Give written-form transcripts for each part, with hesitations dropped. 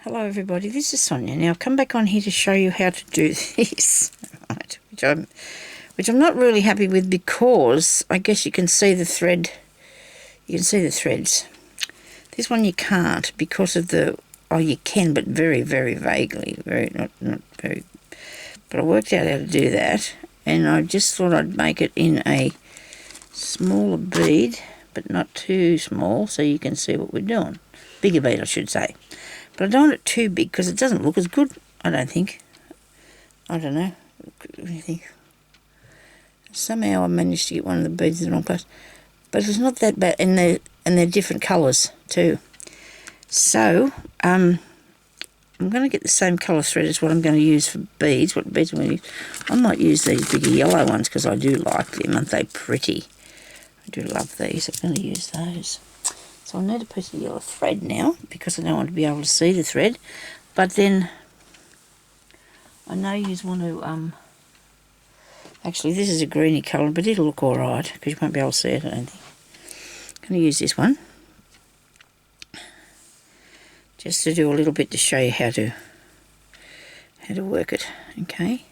Hello everybody, this is Sonia. Now I've come back on here to show you how to do this, right, which I'm not really happy with because I guess you can see the thread, you can see the threads. This one you can't because of the, oh you can but very, very vaguely, not very, but I worked out how to do that and I just thought I'd make it in a smaller bead but not too small so you can see what we're doing. Bigger bead I should say. But I don't want it too big because it doesn't look as good, I don't think. I don't know. What do you think? Somehow I managed to get one of the beads in the wrong place. But it's not that bad, and they're different colours too. So, I'm going to get the same colour thread as what I'm going to use for beads. What beads I'm going to use? I might use these bigger yellow ones because I do like them. Aren't they pretty? I do love these. I'm going to use those. So I need a piece of yellow thread now because I don't want to be able to see the thread. But then I know you want to, actually this is a greeny colour but it'll look alright because you won't be able to see it I don't think. I'm going to use this one just to do a little bit to show you how to work it, okay.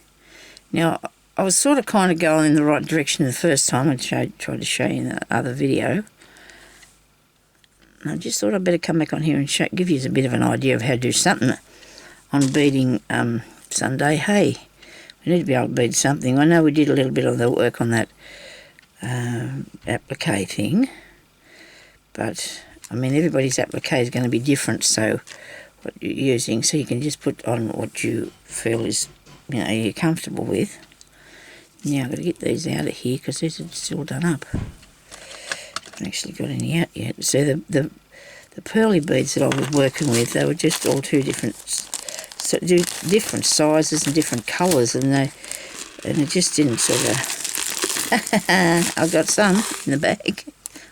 Now I was sort of kind of going in the right direction the first time I tried to show you in the other video. I just thought I'd better come back on here and give you a bit of an idea of how to do something on beading Sunday. Hey, we need to be able to bead something. I know we did a little bit of the work on that applique thing, but I mean everybody's applique is going to be different, so what you're using, so you can just put on what you feel is, you know, you're comfortable with. Now I've got to get these out of here because these are still done up. Haven't actually got any out yet. So the pearly beads that I was working with, they were just all two different sizes and different colours, and it just didn't sort of. I've got some in the bag.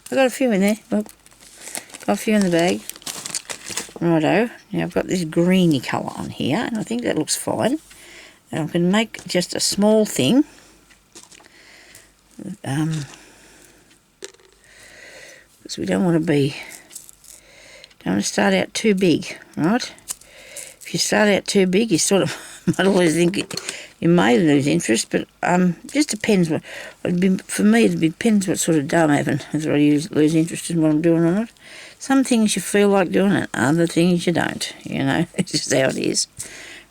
I've got a few in there. Well, got a few in the bag. Righto. Now I've got this greeny colour on here, and I think that looks fine. And I can make just a small thing. Because we don't want to start out too big, right? If you start out too big, you sort of might always think you may lose interest, but just depends for me it depends what sort of day I'm having, whether I lose interest in what I'm doing or not. Some things you feel like doing and other things you don't, you know, it's just how it is.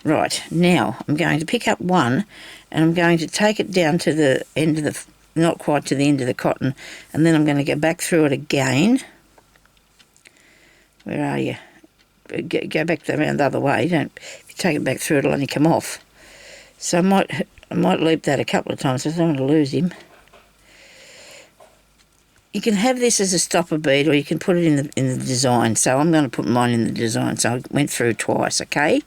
Right, now I'm going to pick up one and I'm going to take it down to the end of the, not quite to the end of the cotton, and then I'm going to go back through it again. Where are you? Go back around the other way. If you take it back through, it'll only come off. So I might loop that a couple of times. I don't want to lose him. You can have this as a stopper bead, or you can put it in the design. So I'm going to put mine in the design. So I went through twice, okay?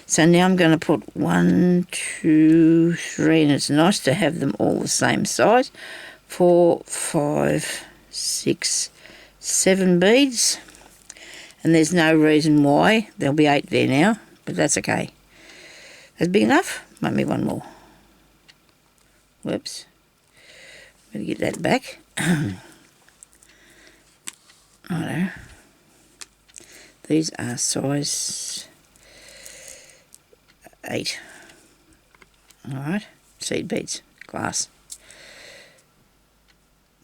So now I'm going to put 1, 2, 3, and it's nice to have them all the same size. 4, 5, 6, 7 beads. And there's no reason why. There'll be 8 there now, but that's okay. That's big enough? Might be one more. Whoops. Better get that back. Righto. These are size 8. Alright. Seed beads. Glass.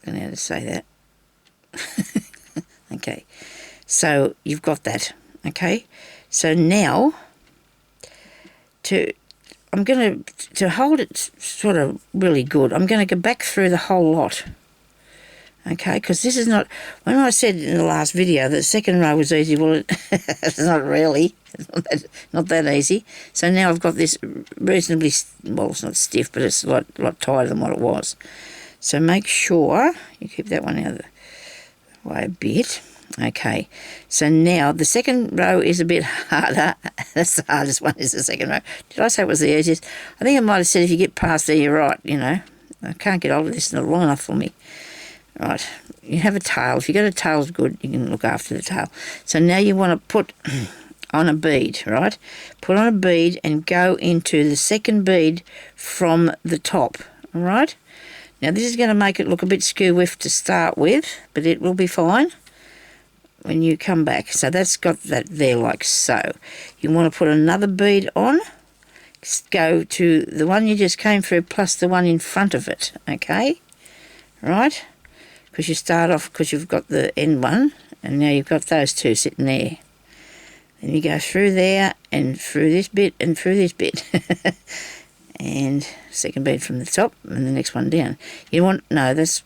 I don't know how to say that. Okay. So you've got that. Okay. So now I'm going to hold it sort of really good, I'm going to go back through the whole lot. Okay, because this is not, when I said in the last video that the second row was easy, well, it's not really, it's not that easy. So now I've got this reasonably, well, it's not stiff, but it's a lot tighter than what it was. So make sure you keep that one out of the way a bit. Okay, so now the second row is a bit harder. That's the hardest one, is the second row. Did I say it was the easiest? I think I might have said if you get past there, you're right, you know. I can't get hold of this, it's not long enough for me. Right, you have a tail. If you got a tail's good, you can look after the tail. So now you want to put on a bead, right? Put on a bead and go into the second bead from the top, all right? Now this is going to make it look a bit skew-whiffed to start with, but it will be fine. when you come back. So that's got that there like so. You want to put another bead on. Go to the one you just came through plus the one in front of it, okay? Right? Because you start off, because you've got the end one, and now you've got those two sitting there. Then you go through there, and through this bit, and through this bit. And second bead from the top, and the next one down. You want, no, that's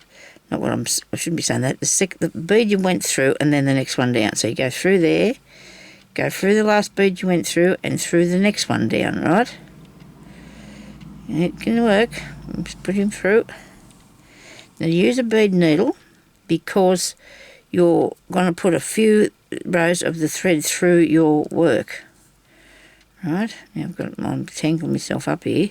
not what I shouldn't be saying that. The bead you went through, and then the next one down. So you go through there, go through the last bead you went through, and through the next one down, right? It can work. Just put him through. Now use a bead needle because you're going to put a few rows of the thread through your work. Right, now I'm tangling myself up here.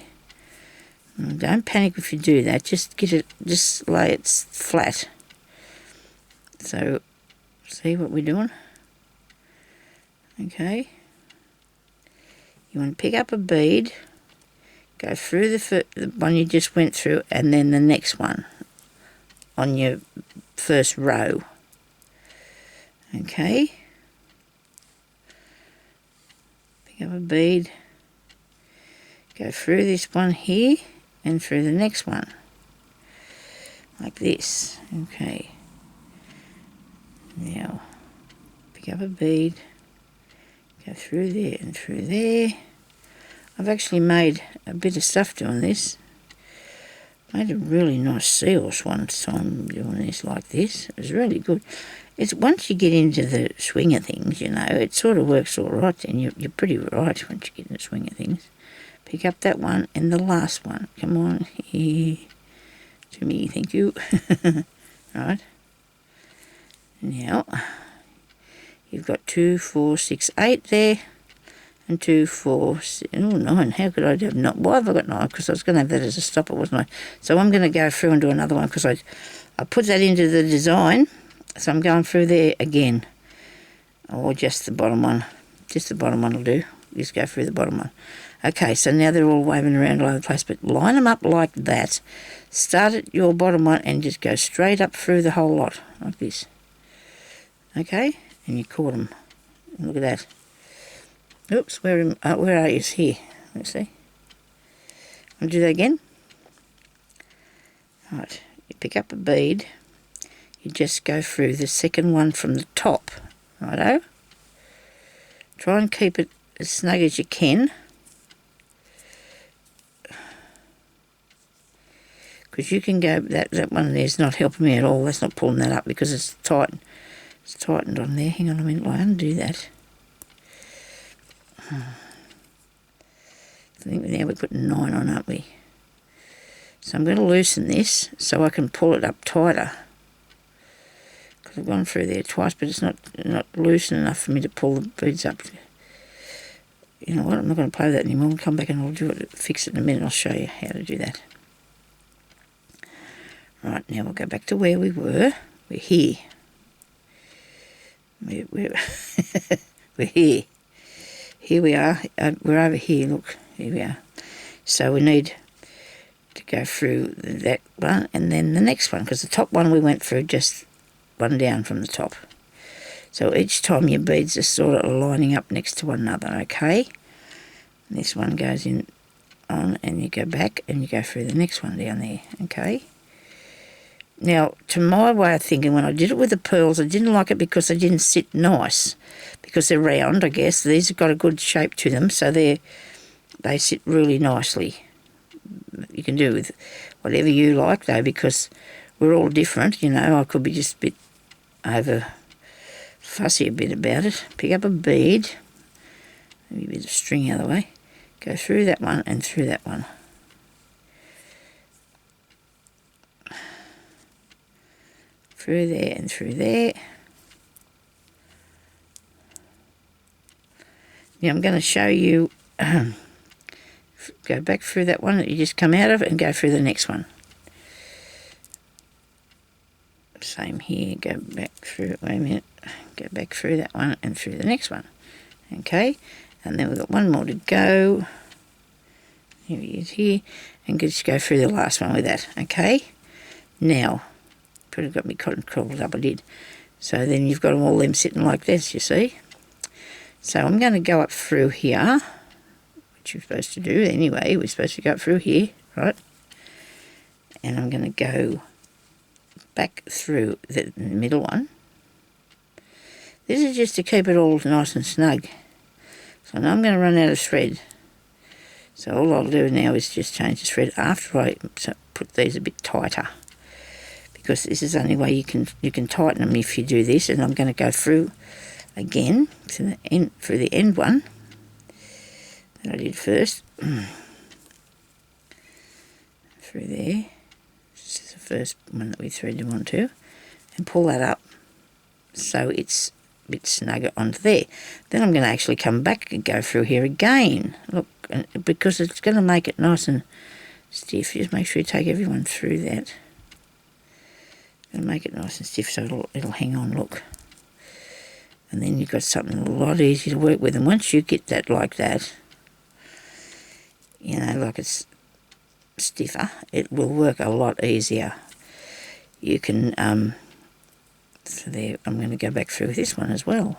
Don't panic if you do that. Just lay it flat. So, see what we're doing? Okay. You want to pick up a bead. Go through the one you just went through and then the next one on your first row. Okay. Pick up a bead. Go through this one here and through the next one. Like this. Okay. Now, pick up a bead. Go through there and through there. I've actually made a bit of stuff doing this. Made a really nice seals one time doing this like this. It was really good. It's once you get into the swing of things, you know, it sort of works all right, and you're pretty right once you get in the swing of things. Pick up that one and the last one. Come on, here to me, thank you. Right. Now, you've got 2, 4, 6, 8 there. And 2, 4, 6, 9. How could I have not? Why have I got 9? Because I was going to have that as a stopper, wasn't I? So I'm going to go through and do another one because I put that into the design. So I'm going through there again. Or just the bottom one. Just the bottom one will do. Just go through the bottom one. Okay, so now they're all waving around all over the place. But line them up like that. Start at your bottom one and just go straight up through the whole lot. Like this. Okay? And you caught them. Look at that. Oops, where are you? Here. Let's see. I'll do that again. Right, you pick up a bead. You just go through the second one from the top. Righto. Try and keep it as snug as you can. Because you can go, that one there's not helping me at all. That's not pulling that up because it's tight. It's tightened on there. Hang on a minute, I'll undo that. I think now we're putting 9 on, aren't we? So I'm going to loosen this so I can pull it up tighter. Because I've gone through there twice, but it's not loosen enough for me to pull the beads up. You know what? I'm not going to play with that anymore. I'll come back and I'll do it, fix it in a minute. I'll show you how to do that. Right, now we'll go back to where we were. We're here. We're here. Here we are. We're over here. Look, here we are. So we need to go through that one and then the next one, because the top one we went through just one down from the top. So each time your beads are sort of lining up next to one another, okay? And this one goes in on and you go back and you go through the next one down there, okay? Now, to my way of thinking, when I did it with the pearls, I didn't like it because they didn't sit nice. Because they're round, I guess. These have got a good shape to them, so they sit really nicely. You can do with whatever you like, though, because we're all different, you know. I could be just a bit over fussy a bit about it. Pick up a bead, maybe a bit of string out of the way. Go through that one and through that one. Through there and through there. Now I'm going to show you, go back through that one that you just come out of and go through the next one. Same here, go back through, wait a minute, go back through that one and through the next one. Okay, and then we've got one more to go. Here he is here, and just go through the last one with that, okay? Now, could have got me cotton curled up, I did. So then you've got all them sitting like this, you see. So I'm going to go up through here, which you're supposed to do anyway. We're supposed to go up through here, right? And I'm going to go back through the middle one. This is just to keep it all nice and snug. So now I'm going to run out of thread. So all I'll do now is just change the thread after I put these a bit tighter, because this is the only way you can tighten them if you do this. And I'm going to go through again to the end, through the end one that I did first. Through there. This is the first one that we threaded onto, and pull that up so it's a bit snugger onto there. Then I'm going to actually come back and go through here again. Look, because it's going to make it nice and stiff. Just make sure you take everyone through that. Going to make it nice and stiff so it'll hang on, look. And then you've got something a lot easier to work with. And once you get that like that, you know, like it's stiffer, it will work a lot easier. You can, so there, I'm going to go back through this one as well.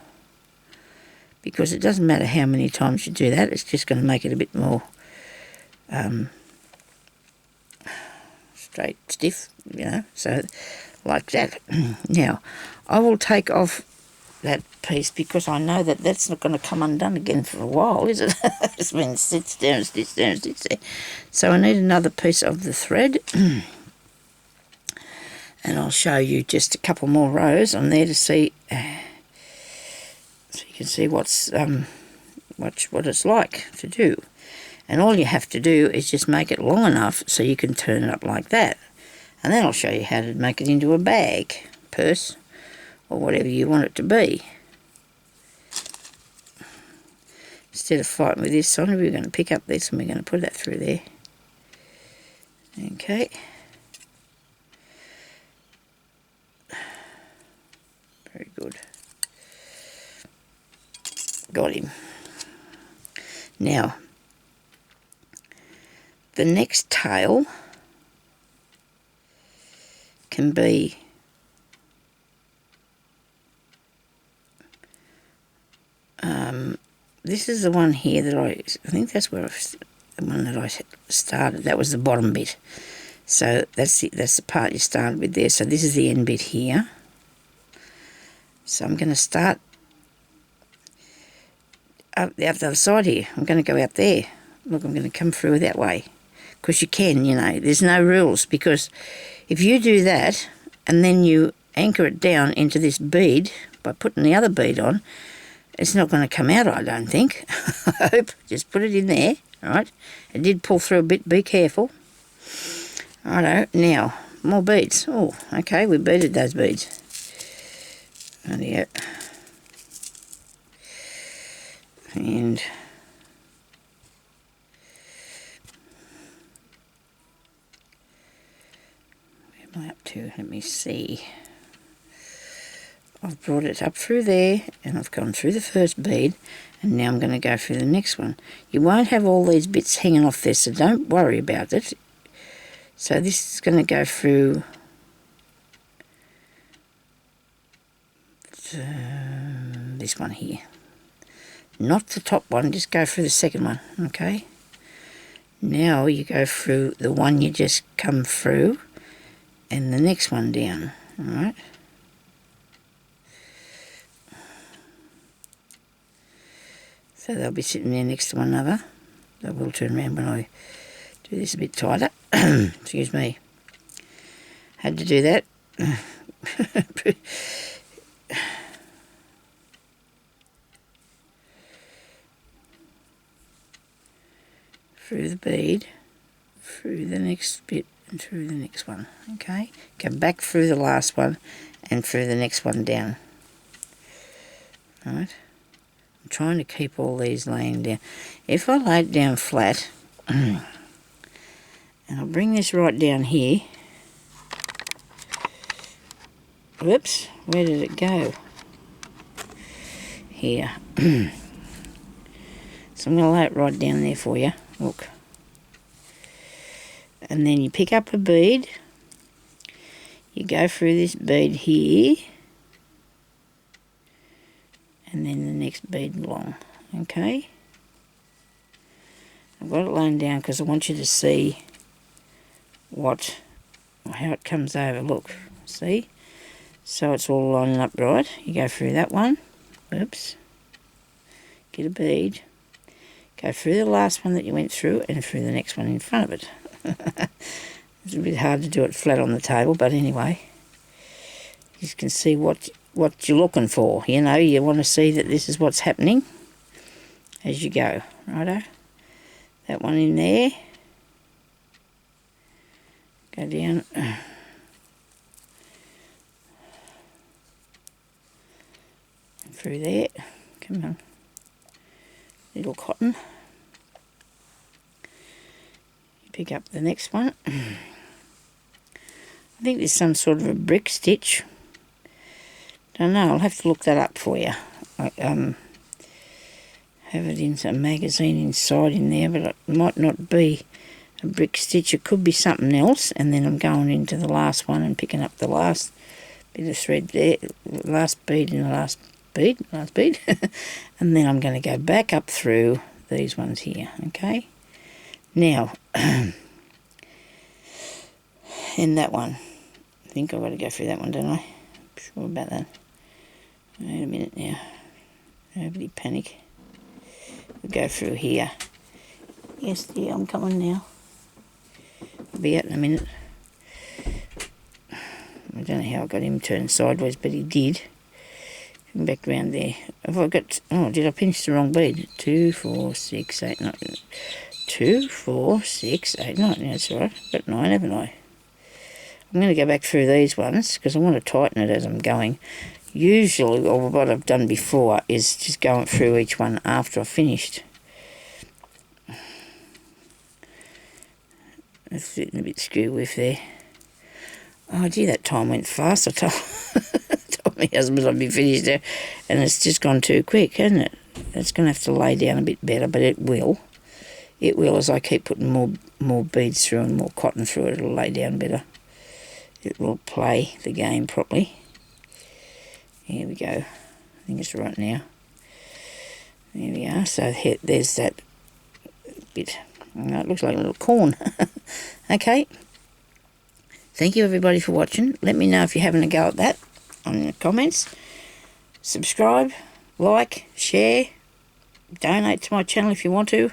Because it doesn't matter how many times you do that, it's just going to make it a bit more straight, stiff, you know, so like that. Now, I will take off that piece because I know that that's not going to come undone again for a while, is it? It's been sits down, sits down, sits there. So I need another piece of the thread. And I'll show you just a couple more rows on there to see, so you can see what it's like to do. And all you have to do is just make it long enough so you can turn it up like that. And then I'll show you how to make it into a bag, purse, or whatever you want it to be. Instead of fighting with this, Sonya, we're going to pick up this and we're going to put that through there. Okay. Very good. Got him. Now, the next tail can be this is the one here that I think that's where the one that I started. That was the bottom bit. So that's the part you started with there. So this is the end bit here. So I'm going to start up the other side here. I'm going to go out there. Look, I'm going to come through that way. Because you can, you know, there's no rules. Because if you do that and then you anchor it down into this bead by putting the other bead on, it's not going to come out, I don't think. I hope. Just put it in there, all right? It did pull through a bit. Be careful. Righto. Now, more beads. Oh, okay, we beaded those beads. And yeah. And where am I up to? Let me see. I've brought it up through there and I've gone through the first bead, and now I'm going to go through the next one. You won't have all these bits hanging off there, so don't worry about it. So this is going to go through this one here. Not the top one, just go through the second one, okay? Now you go through the one you just come through and the next one down, all right? So they'll be sitting there next to one another. They will turn around when I do this a bit tighter. Excuse me. Had to do that. Through the bead, through the next bit, and through the next one. Okay? Go back through the last one and through the next one down. Alright? I'm trying to keep all these laying down. If I lay it down flat, and I'll bring this right down here. Whoops, where did it go? Here. So I'm going to lay it right down there for you. Look. And then you pick up a bead. You go through this bead here. and then the next bead along. Okay, I've got it laying down because I want you to see how it comes over. Look, see? So it's all lining up right. You go through that one. Oops. Get a bead. Go through the last one that you went through and through the next one in front of it. It's a bit hard to do it flat on the table, but anyway. You can see what you're looking for. You know, you want to see that this is what's happening as you go. Righto. That one in there. Go down. Through there. Come on. Little cotton. You pick up the next one. I think there's some sort of a brick stitch. Don't know, I'll have to look that up for you. I have it in some magazine inside in there, but it might not be a brick stitch. It could be something else, and then I'm going into the last one and picking up the last bit of thread there, last bead in the last bead, and then I'm going to go back up through these ones here, okay? Now, in that one, I think I've got to go through that one, don't I? Sure about that. Wait a minute now. Nobody panic. We'll go through here. Yes, dear, I'm coming now. I'll be out in a minute. I don't know how I got him turned sideways, but he did. Come back round there. Have I got... Oh, did I pinch the wrong bead? 2, 4, 6, 8, 9. 2, 4, 6, 8, 9. Yeah, that's all right. I've got 9, haven't I? I'm going to go back through these ones because I want to tighten it as I'm going. Usually, or what I've done before, is just going through each one after I've finished. It's sitting a bit skew with there. Oh, gee, that time went fast. I told my husband I'd be finished there, and it's just gone too quick, hasn't it? It's going to have to lay down a bit better, but it will. It will, as I keep putting more beads through and more cotton through it, it'll lay down better. It will play the game properly. Here we go. I think it's right now. There we are. So here, there's that bit. Oh, it looks like a little corn. Okay. Thank you everybody for watching. Let me know if you're having a go at that on the comments. Subscribe, like, share, donate to my channel if you want to.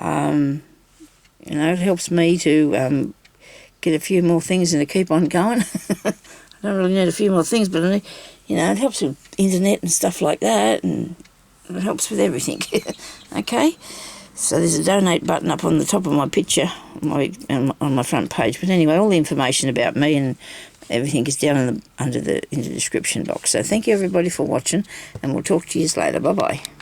You know, it helps me to get a few more things and to keep on going. I don't really need a few more things, but you know, it helps with internet and stuff like that, and it helps with everything. Okay, so there's a donate button up on the top of my picture on my front page. But anyway, all the information about me and everything is down in the description box. So thank you everybody for watching, and we'll talk to you later. Bye bye.